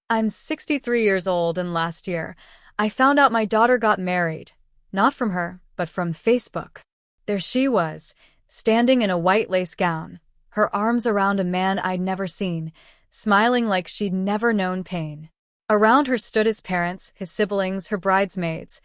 I'm 63 years old, and last year, I found out my daughter got married. Not from her, but from Facebook. There she was, standing in a white lace gown, her arms around a man I'd never seen, smiling like she'd never known pain. Around her stood his parents, his siblings, her bridesmaids,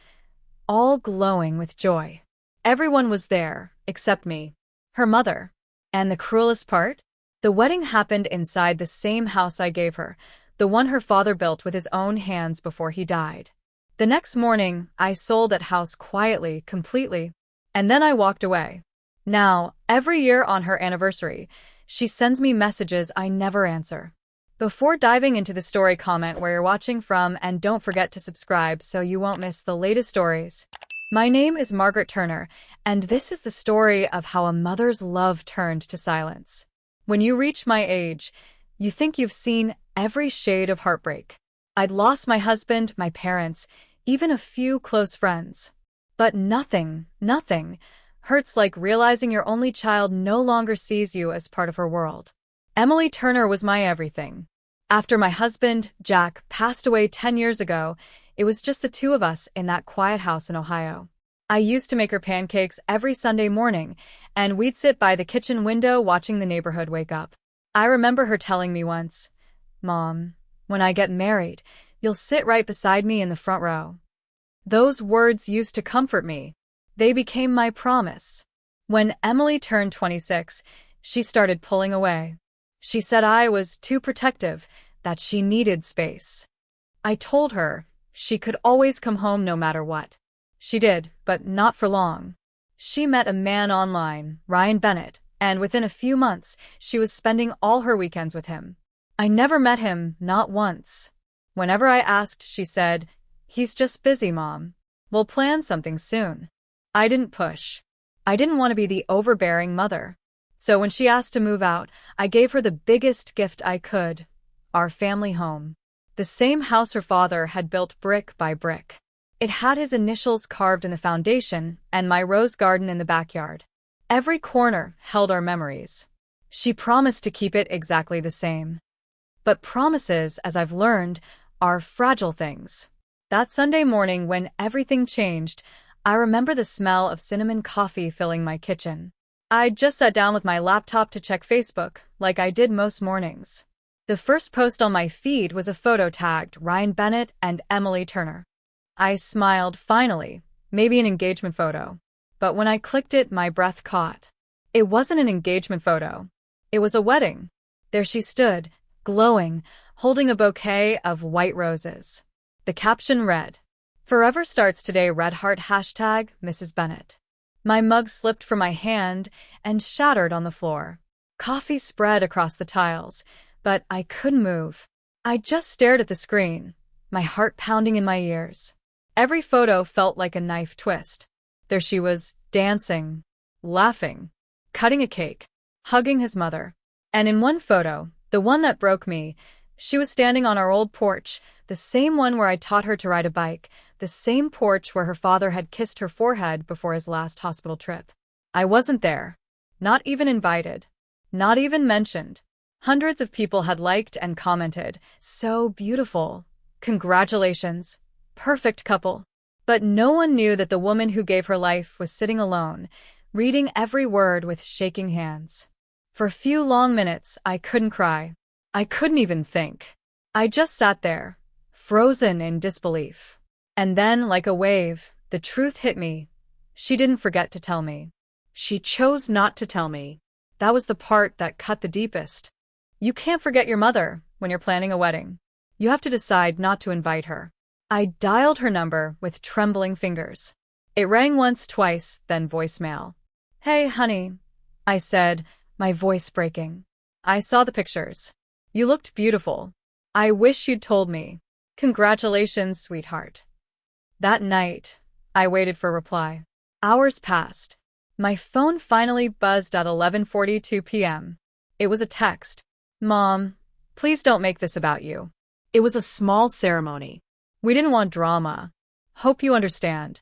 all glowing with joy. Everyone was there, except me, her mother. And the cruelest part? The wedding happened inside the same house I gave her, the one her father built with his own hands before he died. The next morning, I sold that house quietly, completely, and then I walked away. Now, every year on her anniversary, she sends me messages I never answer. Before diving into the story, comment where you're watching from, and don't forget to subscribe so you won't miss the latest stories. My name is Margaret Turner, and this is the story of how a mother's love turned to silence. When you reach my age, you think you've seen every shade of heartbreak. I'd lost my husband, my parents, even a few close friends. But nothing hurts like realizing your only child no longer sees you as part of her world. Emily Turner was my everything. After my husband, Jack, passed away 10 years ago, it was just the two of us in that quiet house in Ohio. I used to make her pancakes every Sunday morning, and we'd sit by the kitchen window watching the neighborhood wake up. I remember her telling me once, "Mom, when I get married, you'll sit right beside me in the front row." Those words used to comfort me. They became my promise. When Emily turned 26, she started pulling away. She said I was too protective, that she needed space. I told her she could always come home no matter what. She did, but not for long. She met a man online, Ryan Bennett, and within a few months, she was spending all her weekends with him. I never met him, not once. Whenever I asked, she said, "He's just busy, Mom. We'll plan something soon." I didn't push. I didn't want to be the overbearing mother. So when she asked to move out, I gave her the biggest gift I could, our family home. The same house her father had built brick by brick. It had his initials carved in the foundation and my rose garden in the backyard. Every corner held our memories. She promised to keep it exactly the same. But promises, as I've learned, are fragile things. That Sunday morning when everything changed, I remember the smell of cinnamon coffee filling my kitchen. I'd just sat down with my laptop to check Facebook, like I did most mornings. The first post on my feed was a photo tagged Ryan Bennett and Emily Turner. I smiled, finally, maybe an engagement photo. But when I clicked it, my breath caught. It wasn't an engagement photo. It was a wedding. There she stood, glowing, holding a bouquet of white roses. The caption read, "Forever starts today, red heart hashtag Mrs. Bennett." My mug slipped from my hand and shattered on the floor. Coffee spread across the tiles, but I couldn't move. I just stared at the screen, my heart pounding in my ears. Every photo felt like a knife twist. There she was, dancing, laughing, cutting a cake, hugging his mother. And in one photo, the one that broke me, she was standing on our old porch, the same one where I taught her to ride a bike, the same porch where her father had kissed her forehead before his last hospital trip. I wasn't there. Not even invited. Not even mentioned. Hundreds of people had liked and commented, "So beautiful. Congratulations. Perfect couple." But no one knew that the woman who gave her life was sitting alone, reading every word with shaking hands. For a few long minutes, I couldn't cry. I couldn't even think. I just sat there, frozen in disbelief. And then, like a wave, the truth hit me. She didn't forget to tell me. She chose not to tell me. That was the part that cut the deepest. You can't forget your mother when you're planning a wedding. You have to decide not to invite her. I dialed her number with trembling fingers. It rang once, twice, then voicemail. "Hey, honey," I said, my voice breaking. "I saw the pictures. You looked beautiful. I wish you'd told me. Congratulations, sweetheart." That night, I waited for a reply. Hours passed. My phone finally buzzed at 11:42 p.m. It was a text. "Mom, please don't make this about you. It was a small ceremony. We didn't want drama. Hope you understand."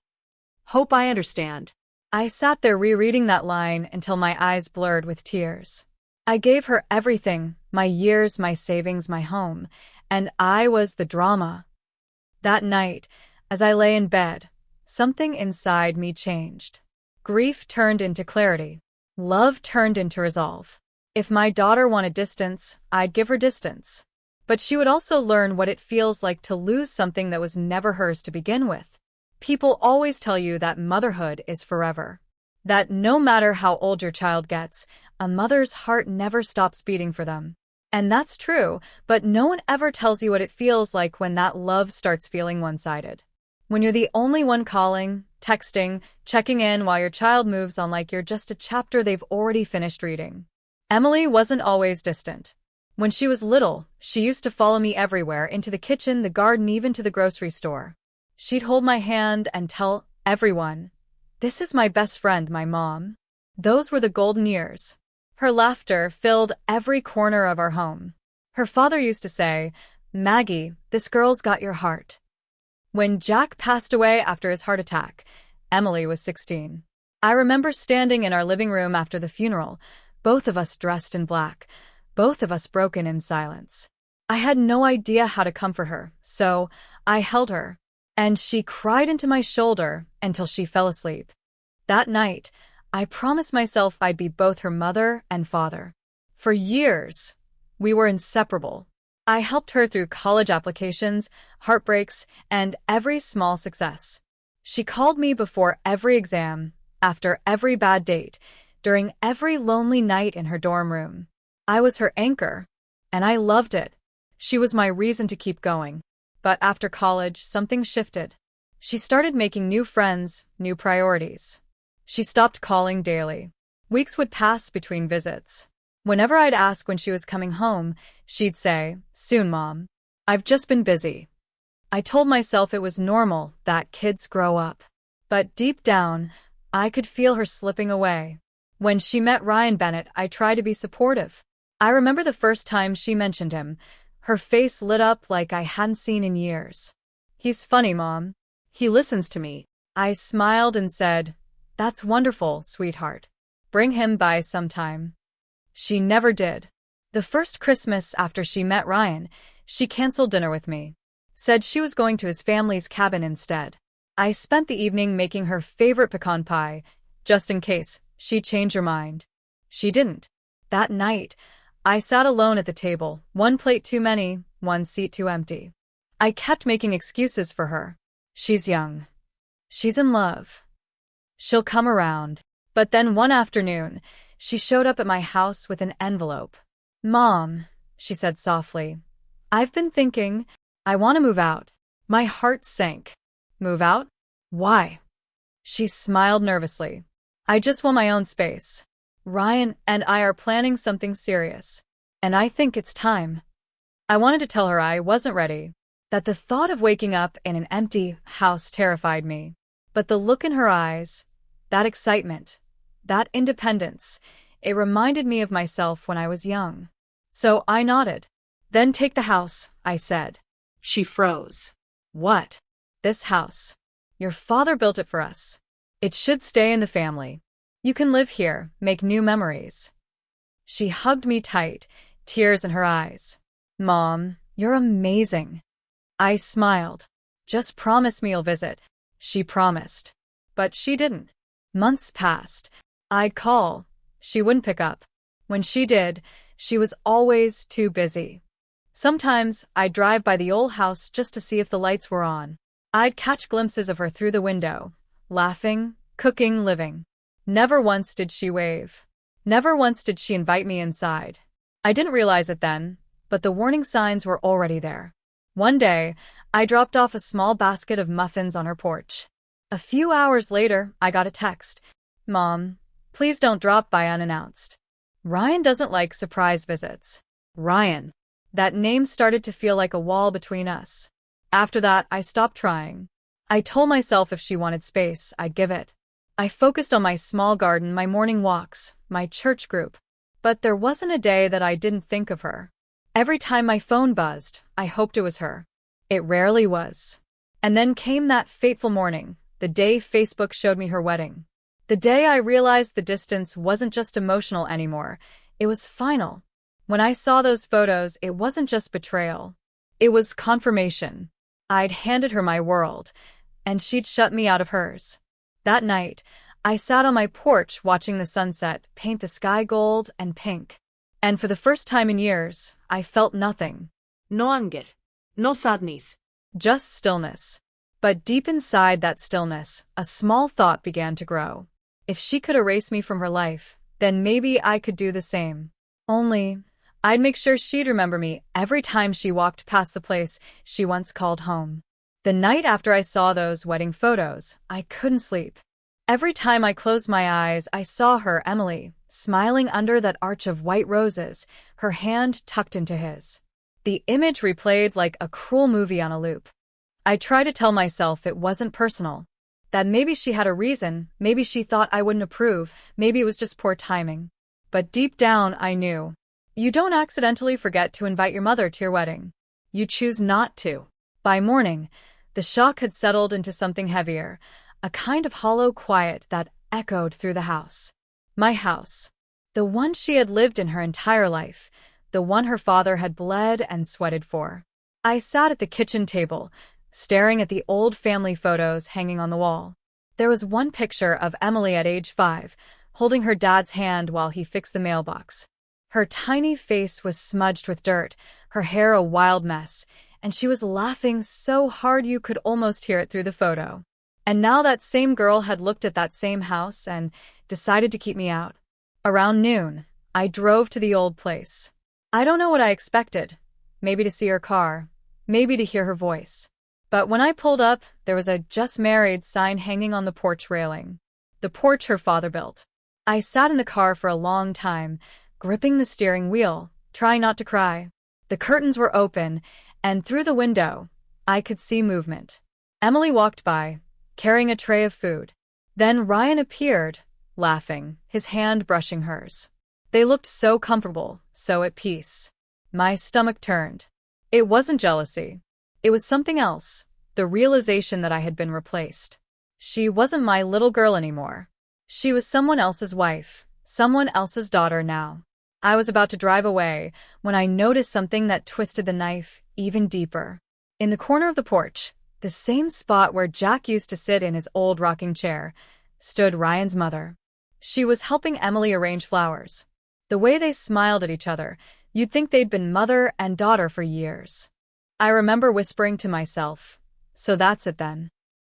Hope I understand. I sat there rereading that line until my eyes blurred with tears. I gave her everything, my years, my savings, my home, and I was the drama. That night, as I lay in bed, something inside me changed. Grief turned into clarity. Love turned into resolve. If my daughter wanted distance, I'd give her distance. But she would also learn what it feels like to lose something that was never hers to begin with. People always tell you that motherhood is forever. That no matter how old your child gets, a mother's heart never stops beating for them. And that's true, but no one ever tells you what it feels like when that love starts feeling one-sided. When you're the only one calling, texting, checking in while your child moves on like you're just a chapter they've already finished reading. Emily wasn't always distant. When she was little, she used to follow me everywhere, into the kitchen, the garden, even to the grocery store. She'd hold my hand and tell everyone, "This is my best friend, my mom." Those were the golden years. Her laughter filled every corner of our home. Her father used to say, "Maggie, this girl's got your heart." When Jack passed away after his heart attack, Emily was 16. I remember standing in our living room after the funeral, both of us dressed in black, both of us broken in silence. I had no idea how to comfort her, so I held her, and she cried into my shoulder until she fell asleep. That night, I promised myself I'd be both her mother and father. For years, we were inseparable. I helped her through college applications, heartbreaks, and every small success. She called me before every exam, after every bad date, during every lonely night in her dorm room. I was her anchor, and I loved it. She was my reason to keep going. But after college, something shifted. She started making new friends, new priorities. She stopped calling daily. Weeks would pass between visits. Whenever I'd ask when she was coming home, she'd say, "Soon, Mom. I've just been busy." I told myself it was normal, that kids grow up. But deep down, I could feel her slipping away. When she met Ryan Bennett, I tried to be supportive. I remember the first time she mentioned him. Her face lit up like I hadn't seen in years. "He's funny, Mom. He listens to me." I smiled and said, "That's wonderful, sweetheart. Bring him by sometime." She never did. The first Christmas after she met Ryan, she canceled dinner with me. Said she was going to his family's cabin instead. I spent the evening making her favorite pecan pie, just in case she'd change her mind. She didn't. That night, I sat alone at the table, one plate too many, one seat too empty. I kept making excuses for her. She's young. She's in love. She'll come around. But then one afternoon, she showed up at my house with an envelope. "Mom," she said softly, "I've been thinking, I want to move out." My heart sank. "Move out? Why?" She smiled nervously. "I just want my own space. Ryan and I are planning something serious, and I think it's time." I wanted to tell her I wasn't ready, that the thought of waking up in an empty house terrified me. But the look in her eyes, that excitement, that independence, it reminded me of myself when I was young. So I nodded. "Then take the house," I said. She froze. "What?" "This house. Your father built it for us. It should stay in the family. You can live here, make new memories." She hugged me tight, tears in her eyes. "Mom, you're amazing." I smiled. "Just promise me you'll visit." She promised. But she didn't. Months passed. I'd call. She wouldn't pick up. When she did, she was always too busy. Sometimes I'd drive by the old house just to see if the lights were on. I'd catch glimpses of her through the window, laughing, cooking, living. Never once did she wave. Never once did she invite me inside. I didn't realize it then, but the warning signs were already there. One day, I dropped off a small basket of muffins on her porch. A few hours later, I got a text. "Mom, please don't drop by unannounced. Ryan doesn't like surprise visits." Ryan. That name started to feel like a wall between us. After that, I stopped trying. I told myself if she wanted space, I'd give it. I focused on my small garden, my morning walks, my church group. But there wasn't a day that I didn't think of her. Every time my phone buzzed, I hoped it was her. It rarely was. And then came that fateful morning, the day Facebook showed me her wedding. The day I realized the distance wasn't just emotional anymore, it was final. When I saw those photos, it wasn't just betrayal. It was confirmation. I'd handed her my world, and she'd shut me out of hers. That night, I sat on my porch watching the sunset paint the sky gold and pink. And for the first time in years, I felt nothing. No anger. No sadness. Just stillness. But deep inside that stillness, a small thought began to grow. If she could erase me from her life, then maybe I could do the same. Only, I'd make sure she'd remember me every time she walked past the place she once called home. The night after I saw those wedding photos, I couldn't sleep. Every time I closed my eyes, I saw her, Emily, smiling under that arch of white roses, her hand tucked into his. The image replayed like a cruel movie on a loop. I tried to tell myself it wasn't personal, that maybe she had a reason, maybe she thought I wouldn't approve, maybe it was just poor timing. But deep down, I knew. You don't accidentally forget to invite your mother to your wedding. You choose not to. By morning, the shock had settled into something heavier, a kind of hollow quiet that echoed through the house. My house. The one she had lived in her entire life, the one her father had bled and sweated for. I sat at the kitchen table, staring at the old family photos hanging on the wall. There was one picture of Emily at age 5, holding her dad's hand while he fixed the mailbox. Her tiny face was smudged with dirt, her hair a wild mess, and she was laughing so hard you could almost hear it through the photo. And now that same girl had looked at that same house and decided to keep me out. Around noon, I drove to the old place. I don't know what I expected. Maybe to see her car, maybe to hear her voice. But when I pulled up, there was a "just married" sign hanging on the porch railing. The porch her father built. I sat in the car for a long time, gripping the steering wheel, trying not to cry. The curtains were open, and through the window, I could see movement. Emily walked by, carrying a tray of food. Then Ryan appeared, laughing, his hand brushing hers. They looked so comfortable, so at peace. My stomach turned. It wasn't jealousy. It was something else, the realization that I had been replaced. She wasn't my little girl anymore. She was someone else's wife, someone else's daughter now. I was about to drive away when I noticed something that twisted the knife even deeper. In the corner of the porch, the same spot where Jack used to sit in his old rocking chair, stood Ryan's mother. She was helping Emily arrange flowers. The way they smiled at each other, you'd think they'd been mother and daughter for years. I remember whispering to myself, so that's it then.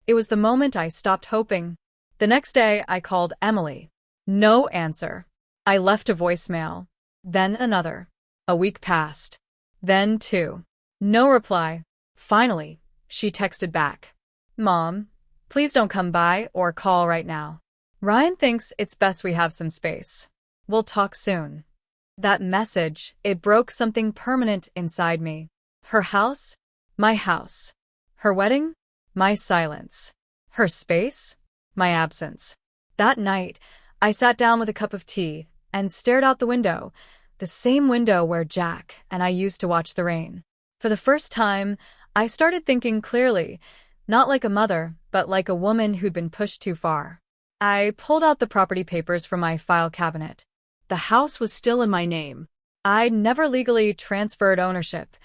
It was the moment I stopped hoping. The next day, I called Emily. No answer. I left a voicemail. Then another. A week passed. Then 2. No reply. Finally, she texted back. Mom, please don't come by or call right now. Ryan thinks it's best we have some space. We'll talk soon. That message, it broke something permanent inside me. Her house? My house. Her wedding? My silence. Her space? My absence. That night, I sat down with a cup of tea and stared out the window, the same window where Jack and I used to watch the rain. For the first time, I started thinking clearly, not like a mother, but like a woman who'd been pushed too far. I pulled out the property papers from my file cabinet. The house was still in my name. I'd never legally transferred ownership.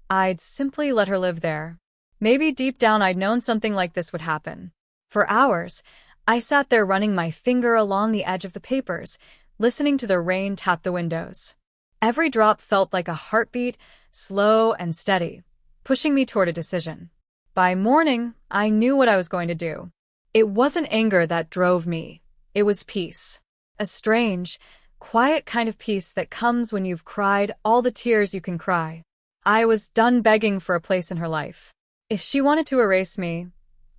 I'd simply let her live there. Maybe deep down I'd known something like this would happen. For hours, I sat there running my finger along the edge of the papers, listening to the rain tap the windows. Every drop felt like a heartbeat, slow and steady, pushing me toward a decision. By morning, I knew what I was going to do. It wasn't anger that drove me. It was peace. A strange, quiet kind of peace that comes when you've cried all the tears you can cry. I was done begging for a place in her life. If she wanted to erase me,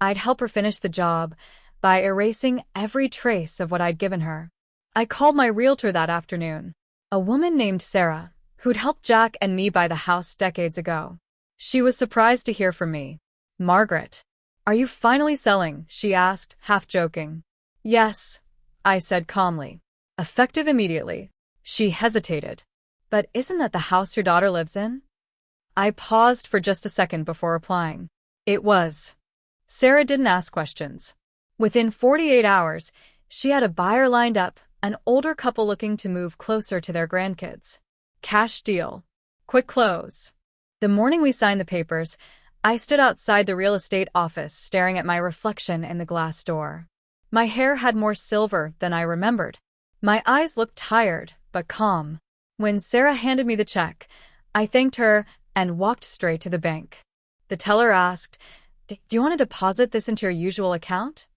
I'd help her finish the job by erasing every trace of what I'd given her. I called my realtor that afternoon, a woman named Sarah, who'd helped Jack and me buy the house decades ago. She was surprised to hear from me. Margaret, are you finally selling? She asked, half joking. Yes, I said calmly. Effective immediately. She hesitated. But isn't that the house your daughter lives in? I paused for just a second before replying. It was. Sarah didn't ask questions. Within 48 hours, she had a buyer lined up, an older couple looking to move closer to their grandkids. Cash deal. Quick close. The morning we signed the papers, I stood outside the real estate office staring at my reflection in the glass door. My hair had more silver than I remembered. My eyes looked tired, but calm. When Sarah handed me the check, I thanked her and walked straight to the bank. The teller asked, "Do you want to deposit this into your usual account?"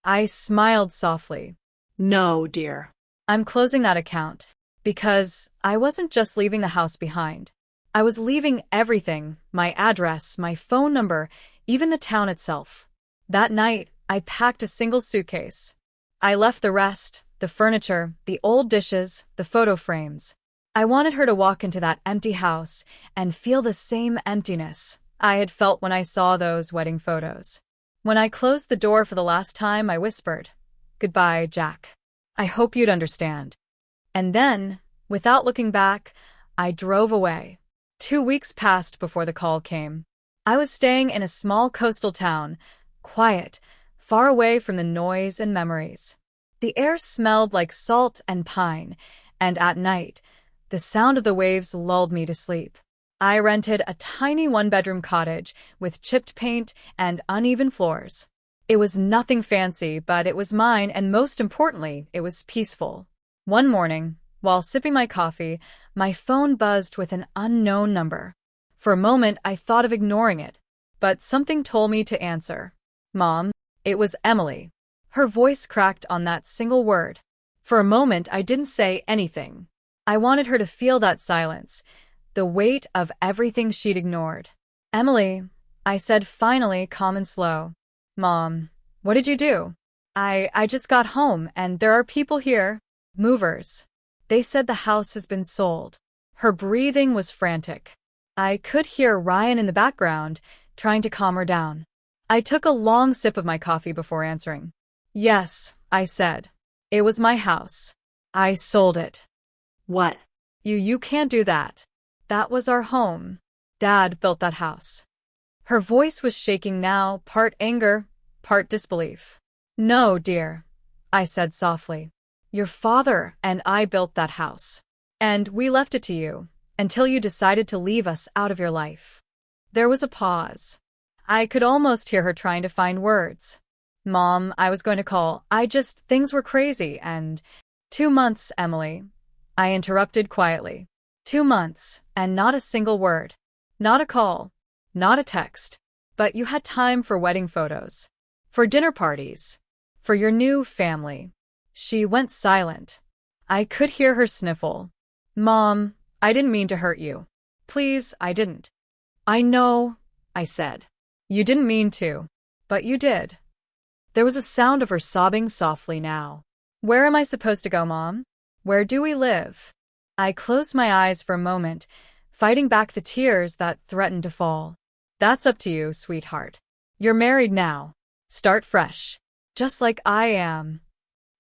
I smiled softly. No, dear. I'm closing that account. Because I wasn't just leaving the house behind. I was leaving everything, my address, my phone number, even the town itself. That night, I packed a single suitcase. I left the rest, the furniture, the old dishes, the photo frames. I wanted her to walk into that empty house and feel the same emptiness I had felt when I saw those wedding photos. When I closed the door for the last time, I whispered, "Goodbye, Jack. I hope you'd understand." And then, without looking back, I drove away. 2 weeks passed before the call came. I was staying in a small coastal town, quiet, far away from the noise and memories. The air smelled like salt and pine, and at night, the sound of the waves lulled me to sleep. I rented a tiny one-bedroom cottage with chipped paint and uneven floors. It was nothing fancy, but it was mine, and most importantly, it was peaceful. One morning, while sipping my coffee, my phone buzzed with an unknown number. For a moment, I thought of ignoring it, but something told me to answer. "Mom," it was Emily. Her voice cracked on that single word. For a moment, I didn't say anything. I wanted her to feel that silence, the weight of everything she'd ignored. "Emily," I said finally, calm and slow. "Mom, what did you do?" I just got home, and there are people here. Movers. They said the house has been sold." Her breathing was frantic. I could hear Ryan in the background, trying to calm her down. I took a long sip of my coffee before answering. "Yes," I said. "It was my house. I sold it." What? You can't do that. That was our home. Dad built that house." Her voice was shaking now, part anger, part disbelief. "No, dear," I said softly. "Your father and I built that house. And we left it to you, until you decided to leave us out of your life." There was a pause. I could almost hear her trying to find words. "Mom, I was going to call. Things were crazy, and—" "2 months, Emily," I interrupted quietly. 2 months, and not a single word. Not a call. Not a text. But you had time for wedding photos. For dinner parties. For your new family. She went silent. I could hear her sniffle. "Mom, I didn't mean to hurt you. Please, I didn't." "I know," I said. "You didn't mean to. But you did." There was a sound of her sobbing softly now. "Where am I supposed to go, Mom? Where do we live?" I closed my eyes for a moment, fighting back the tears that threatened to fall. "That's up to you, sweetheart. You're married now. Start fresh. Just like I am."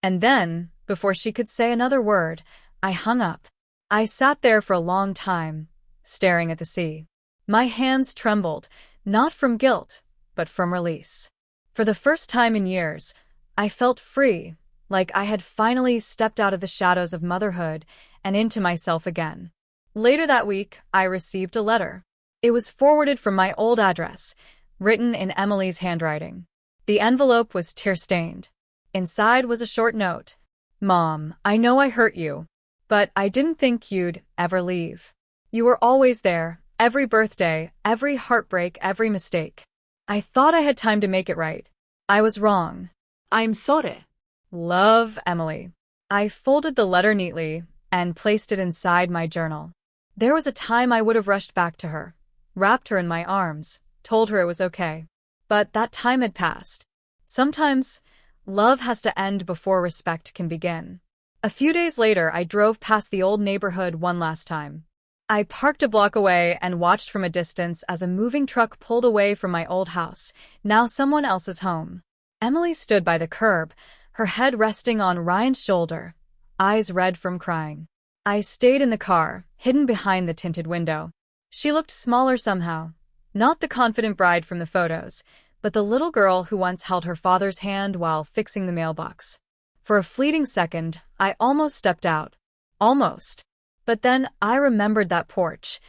And then, before she could say another word, I hung up. I sat there for a long time, staring at the sea. My hands trembled, not from guilt, but from release. For the first time in years, I felt free, like I had finally stepped out of the shadows of motherhood and into myself again. Later that week, I received a letter. It was forwarded from my old address, written in Emily's handwriting. The envelope was tear-stained. Inside was a short note. "Mom, I know I hurt you, but I didn't think you'd ever leave. You were always there, every birthday, every heartbreak, every mistake. I thought I had time to make it right. I was wrong. I'm sorry. Love, Emily." I folded the letter neatly and placed it inside my journal. There was a time I would have rushed back to her, wrapped her in my arms, told her it was okay. But that time had passed. Sometimes, love has to end before respect can begin. A few days later, I drove past the old neighborhood one last time. I parked a block away and watched from a distance as a moving truck pulled away from my old house, now someone else's home. Emily stood by the curb, her head resting on Ryan's shoulder, eyes red from crying. I stayed in the car, hidden behind the tinted window. She looked smaller somehow, not the confident bride from the photos, but the little girl who once held her father's hand while fixing the mailbox. For a fleeting second, I almost stepped out. Almost. But then I remembered that porch,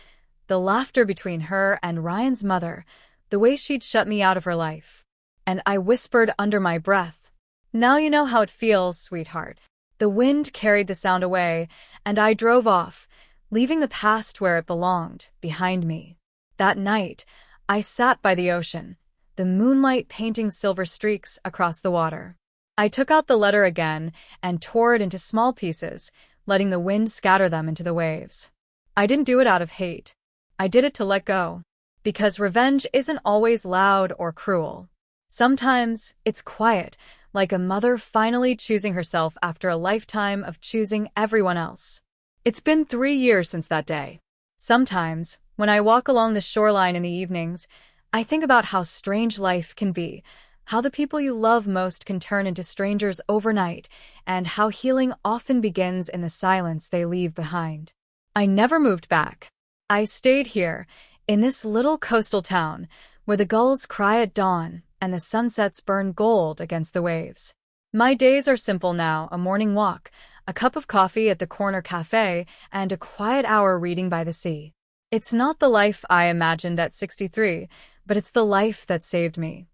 the laughter between her and Ryan's mother, the way she'd shut me out of her life. And I whispered under my breath, "Now you know how it feels, sweetheart." The wind carried the sound away, and I drove off, leaving the past where it belonged, behind me. That night, I sat by the ocean, the moonlight painting silver streaks across the water. I took out the letter again and tore it into small pieces, letting the wind scatter them into the waves. I didn't do it out of hate. I did it to let go. Because revenge isn't always loud or cruel. Sometimes it's quiet, like a mother finally choosing herself after a lifetime of choosing everyone else. It's been 3 years since that day. Sometimes, when I walk along the shoreline in the evenings, I think about how strange life can be, how the people you love most can turn into strangers overnight, and how healing often begins in the silence they leave behind. I never moved back. I stayed here, in this little coastal town, where the gulls cry at dawn and the sunsets burn gold against the waves. My days are simple now: a morning walk, a cup of coffee at the corner cafe, and a quiet hour reading by the sea. It's not the life I imagined at 63, but it's the life that saved me.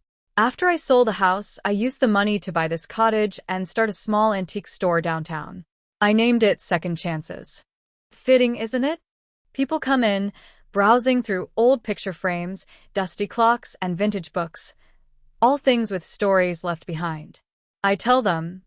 After I sold a house, I used the money to buy this cottage and start a small antique store downtown. I named it Second Chances. Fitting, isn't it? People come in, browsing through old picture frames, dusty clocks, and vintage books, all things with stories left behind. I tell them,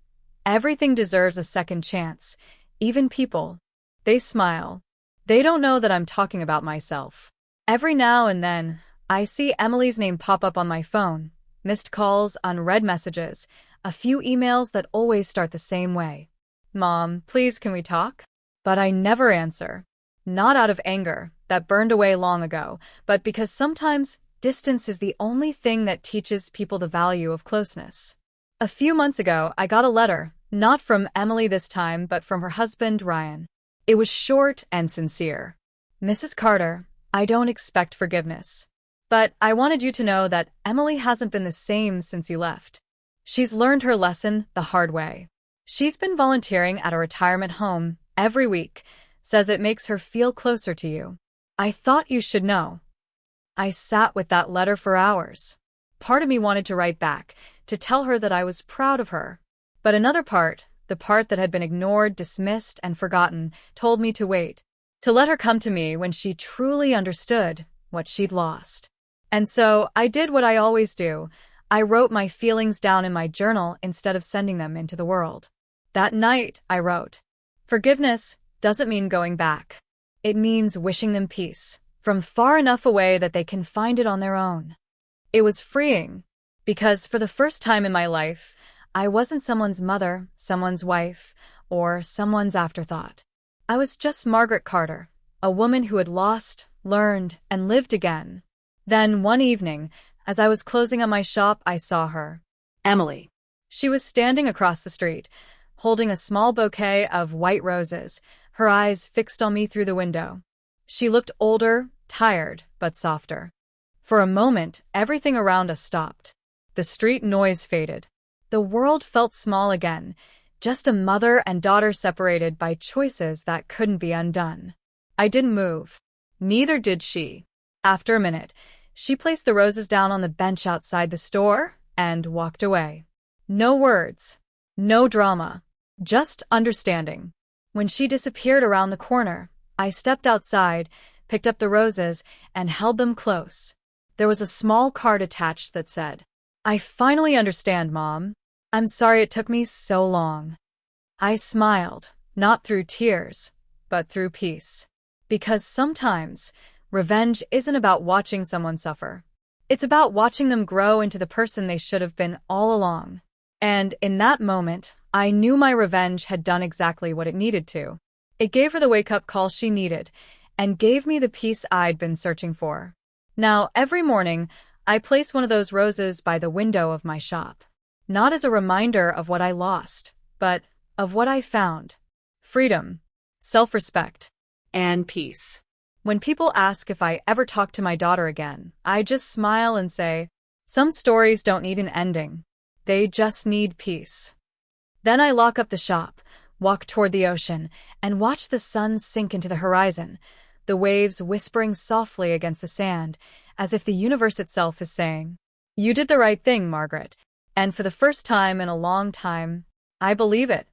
everything deserves a second chance, even people. They smile. They don't know that I'm talking about myself. Every now and then, I see Emily's name pop up on my phone. Missed calls, unread messages, a few emails that always start the same way. "Mom, please can we talk?" But I never answer. Not out of anger, that burned away long ago, but because sometimes distance is the only thing that teaches people the value of closeness. A few months ago, I got a letter, not from Emily this time, but from her husband, Ryan. It was short and sincere. "Mrs. Carter, I don't expect forgiveness. But I wanted you to know that Emily hasn't been the same since you left. She's learned her lesson the hard way. She's been volunteering at a retirement home every week, says it makes her feel closer to you. I thought you should know." I sat with that letter for hours. Part of me wanted to write back, to tell her that I was proud of her. But another part, the part that had been ignored, dismissed, and forgotten, told me to wait, to let her come to me when she truly understood what she'd lost. And so I did what I always do. I wrote my feelings down in my journal instead of sending them into the world. That night, I wrote, "Forgiveness doesn't mean going back. It means wishing them peace, from far enough away that they can find it on their own." It was freeing, because for the first time in my life, I wasn't someone's mother, someone's wife, or someone's afterthought. I was just Margaret Carter, a woman who had lost, learned, and lived again. Then, one evening, as I was closing up my shop, I saw her. Emily. She was standing across the street, holding a small bouquet of white roses, her eyes fixed on me through the window. She looked older, tired, but softer. For a moment, everything around us stopped. The street noise faded. The world felt small again, just a mother and daughter separated by choices that couldn't be undone. I didn't move. Neither did she. After a minute, she placed the roses down on the bench outside the store and walked away. No words, no drama, just understanding. When she disappeared around the corner, I stepped outside, picked up the roses, and held them close. There was a small card attached that said, "I finally understand, Mom. I'm sorry it took me so long." I smiled, not through tears, but through peace. Because sometimes, revenge isn't about watching someone suffer. It's about watching them grow into the person they should have been all along. And in that moment, I knew my revenge had done exactly what it needed to. It gave her the wake-up call she needed, and gave me the peace I'd been searching for. Now, every morning, I place one of those roses by the window of my shop. Not as a reminder of what I lost, but of what I found. Freedom, self-respect, And peace. When people ask if I ever talk to my daughter again, I just smile and say, some stories don't need an ending. They just need peace. Then I lock up the shop, walk toward the ocean, and watch the sun sink into the horizon, the waves whispering softly against the sand, as if the universe itself is saying, "You did the right thing, Margaret." And for the first time in a long time, I believe it.